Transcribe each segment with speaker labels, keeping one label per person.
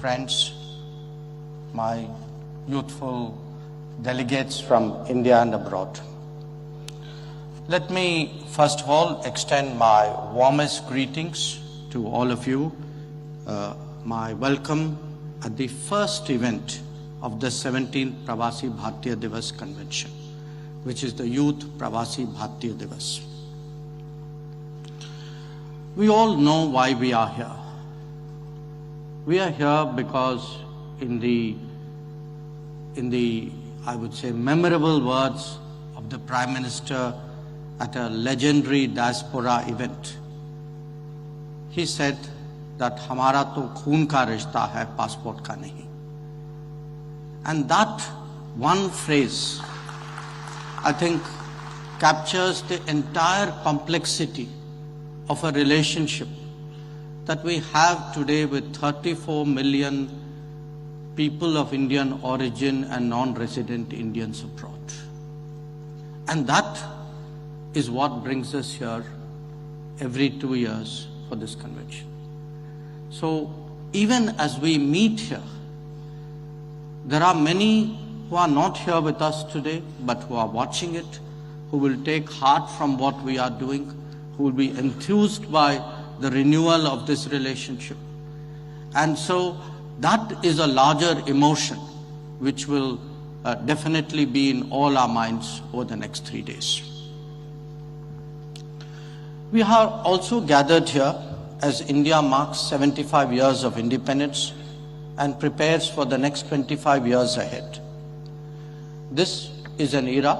Speaker 1: friends, my youthful delegates from India and abroad. Let me first of all extend my warmest greetings to all of you, my welcome at the first event of the 17th Pravasi Bharatiya Divas Convention, which is the Youth Pravasi Bharatiya Divas. We all know why we are here. We are here because in the I would say memorable words of the Prime Minister at a legendary diaspora event, he said that "Hamara to khoon ka rishta hai, passport ka nahi." And that one phrase, I think, captures the entire complexity of a relationship that we have today with 34 million people of Indian origin and non-resident Indians abroad. And that is what brings us here every 2 years for this convention. So even as we meet here, there are many who are not here with us today, but who are watching it, who will take heart from what we are doing, who will be enthused by the renewal of this relationship. And so that is a larger emotion which will definitely be in all our minds over the next 3 days. We are also gathered here as India marks 75 years of independence and prepares for the next 25 years ahead. This is an era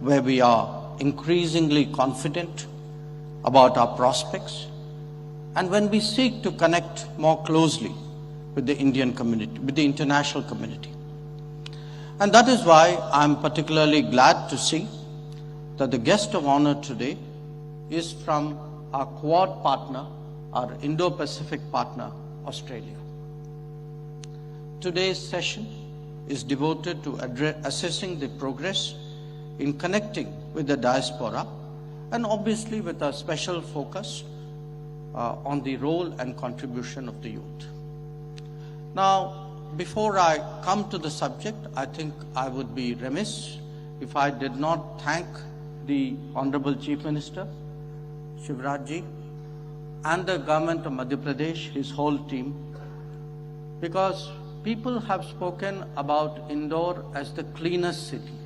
Speaker 1: where we are increasingly confident about our prospects, and when we seek to connect more closely with the Indian community, with the international community. And that is why I'm particularly glad to see that the guest of honor today is from our Quad partner, our Indo-Pacific partner, Australia. Today's session is devoted to assessing the progress in connecting with the diaspora, and obviously with a special focus on the role and contribution of the youth. Now, before I come to the subject, I think I would be remiss if I did not thank the Honorable Chief Minister, Shivraj Ji, and the government of Madhya Pradesh, his whole team, because people have spoken about Indore as the cleanest city.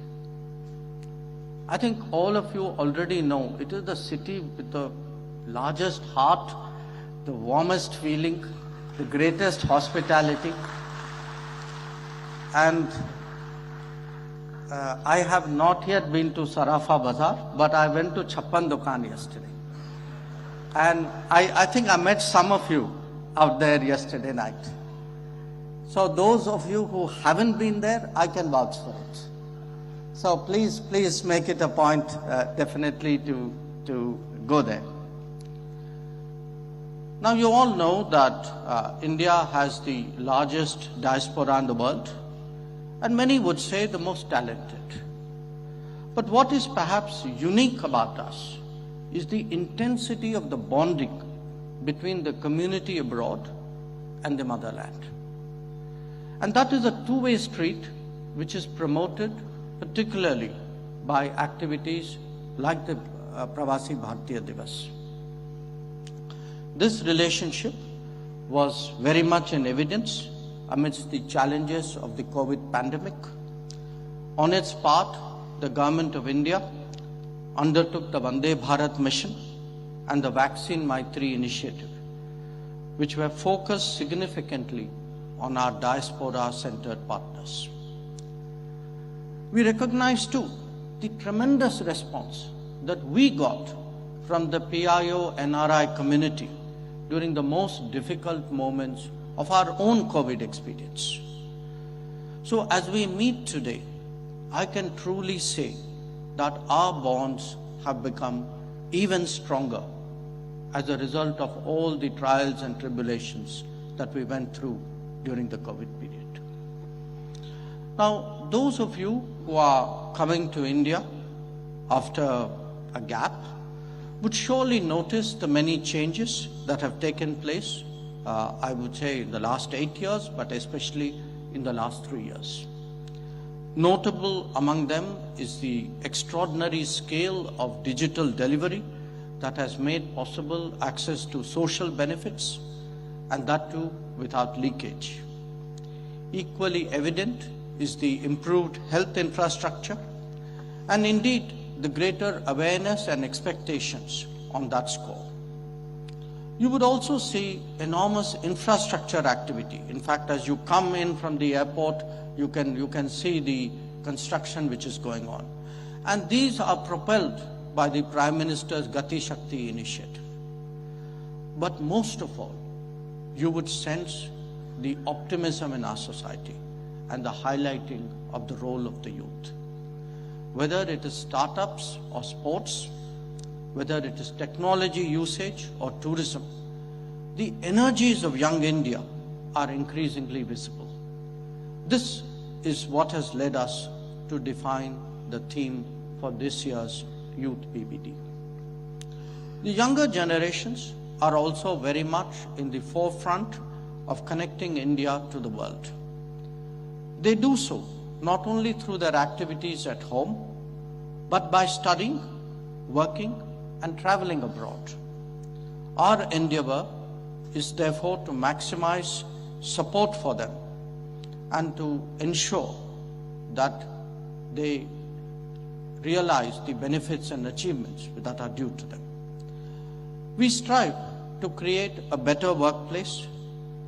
Speaker 1: I think all of you already know it is the city with the largest heart, the warmest feeling, the greatest hospitality. And I have not yet been to Sarafa Bazaar, but I went to Chappan Dukan yesterday. And I think I met some of you out there yesterday night. So those of you who haven't been there, I can vouch for it. So please make it a point definitely to go there. Now you all know that India has the largest diaspora in the world, and many would say the most talented. But what is perhaps unique about us is the intensity of the bonding between the community abroad and the motherland. And that is a two-way street which is promoted particularly by activities like the Pravasi Bharatiya Divas. This relationship was very much in evidence amidst the challenges of the COVID pandemic. On its part, the Government of India undertook the Vande Bharat mission and the Vaccine Maitri initiative, which were focused significantly on our diaspora-centered partners. We recognize too the tremendous response that we got from the PIO NRI community during the most difficult moments of our own COVID experience. So as we meet today, I can truly say that our bonds have become even stronger as a result of all the trials and tribulations that we went through during the COVID period. Now, those of you who are coming to India after a gap would surely notice the many changes that have taken place I would say in the last 8 years, but especially in the last 3 years. Notable among them is the extraordinary scale of digital delivery that has made possible access to social benefits, and that too without leakage. Equally evident is the improved health infrastructure, and indeed the greater awareness and expectations on that score. You would also see enormous infrastructure activity. In fact, as you come in from the airport, you can see the construction which is going on. And these are propelled by the Prime Minister's Gati Shakti initiative. But most of all, you would sense the optimism in our society and the highlighting of the role of the youth. Whether it is startups or sports, whether it is technology usage or tourism, the energies of young India are increasingly visible. This is what has led us to define the theme for this year's Youth BBD. The younger generations are also very much in the forefront of connecting India to the world. They do so not only through their activities at home, but by studying, working, and traveling abroad. Our endeavor is therefore to maximize support for them and to ensure that they realize the benefits and achievements that are due to them. We strive to create a better workplace,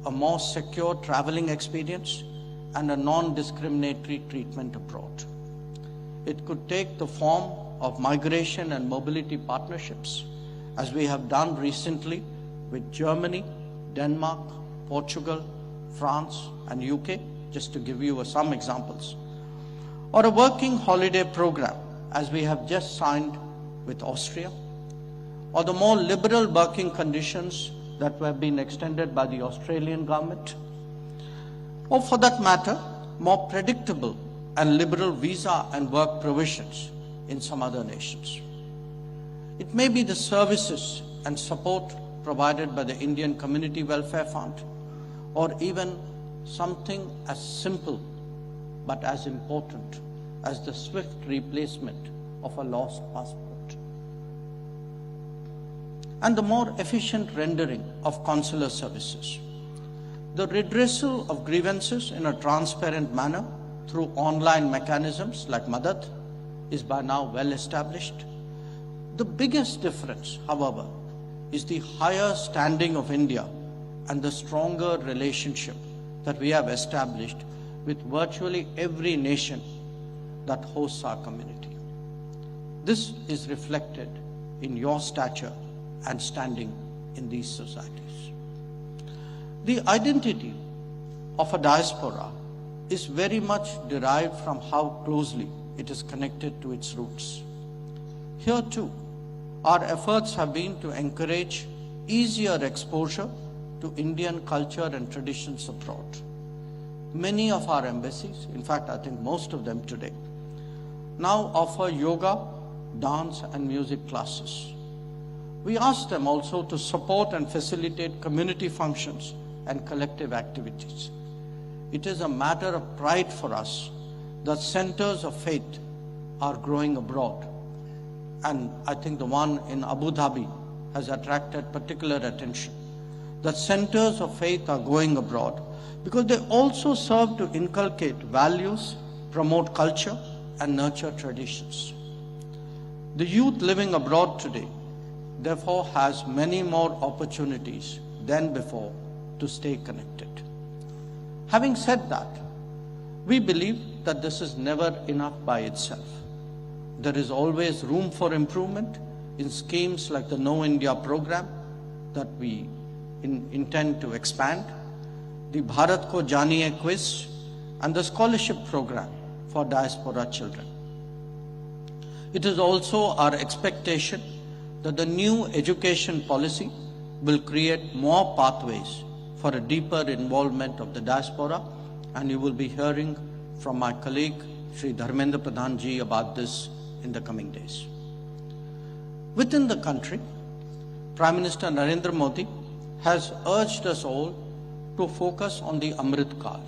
Speaker 1: a more secure traveling experience, and a non-discriminatory treatment abroad. It could take the form of migration and mobility partnerships, as we have done recently with Germany, Denmark, Portugal, France, and UK, just to give you some examples. Or a working holiday program, as we have just signed with Austria, or the more liberal working conditions that have been extended by the Australian government, or for that matter, more predictable and liberal visa and work provisions in some other nations. It may be the services and support provided by the Indian Community Welfare Fund, or even something as simple but as important as the swift replacement of a lost passport, and the more efficient rendering of consular services. The redressal of grievances in a transparent manner through online mechanisms like Madad is by now well established. The biggest difference, however, is the higher standing of India and the stronger relationship that we have established with virtually every nation that hosts our community. This is reflected in your stature and standing in these societies. The identity of a diaspora is very much derived from how closely it is connected to its roots. Here too, our efforts have been to encourage easier exposure to Indian culture and traditions abroad. Many of our embassies, in fact I think most of them today, now offer yoga, dance and music classes. We ask them also to support and facilitate community functions and collective activities. It is a matter of pride for us that centers of faith are growing abroad. And I think the one in Abu Dhabi has attracted particular attention. That centers of faith are going abroad because they also serve to inculcate values, promote culture, and nurture traditions. The youth living abroad today, therefore, has many more opportunities than before to stay connected. Having said that, we believe that this is never enough by itself. There is always room for improvement in schemes like the Know India program that we intend to expand, the Bharat Ko Janiye quiz, and the scholarship program for diaspora children. It is also our expectation that the new education policy will create more pathways for a deeper involvement of the diaspora, and you will be hearing from my colleague, Sri Dharmendra Pradhan ji, about this in the coming days. Within the country, Prime Minister Narendra Modi has urged us all to focus on the Amrit Kal,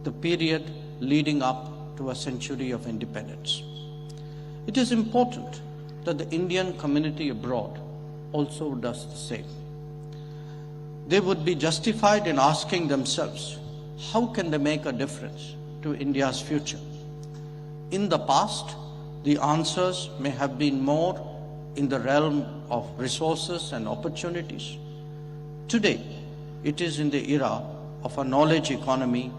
Speaker 1: the period leading up to a century of independence. It is important that the Indian community abroad also does the same. They would be justified in asking themselves, how can they make a difference to India's future? In the past, the answers may have been more in the realm of resources and opportunities. Today, it is in the era of a knowledge economy.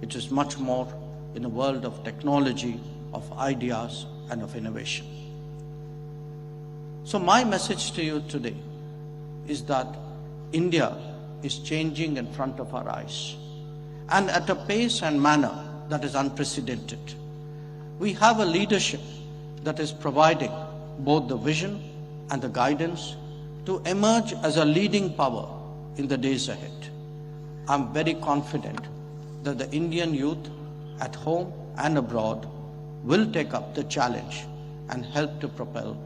Speaker 1: It is much more in a world of technology, of ideas, and of innovation. So my message to you today is that India is changing in front of our eyes, and at a pace and manner that is unprecedented. We have a leadership that is providing both the vision and the guidance to emerge as a leading power in the days ahead. I'm very confident that the Indian youth at home and abroad will take up the challenge and help to propel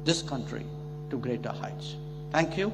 Speaker 1: this country to greater heights. Thank you.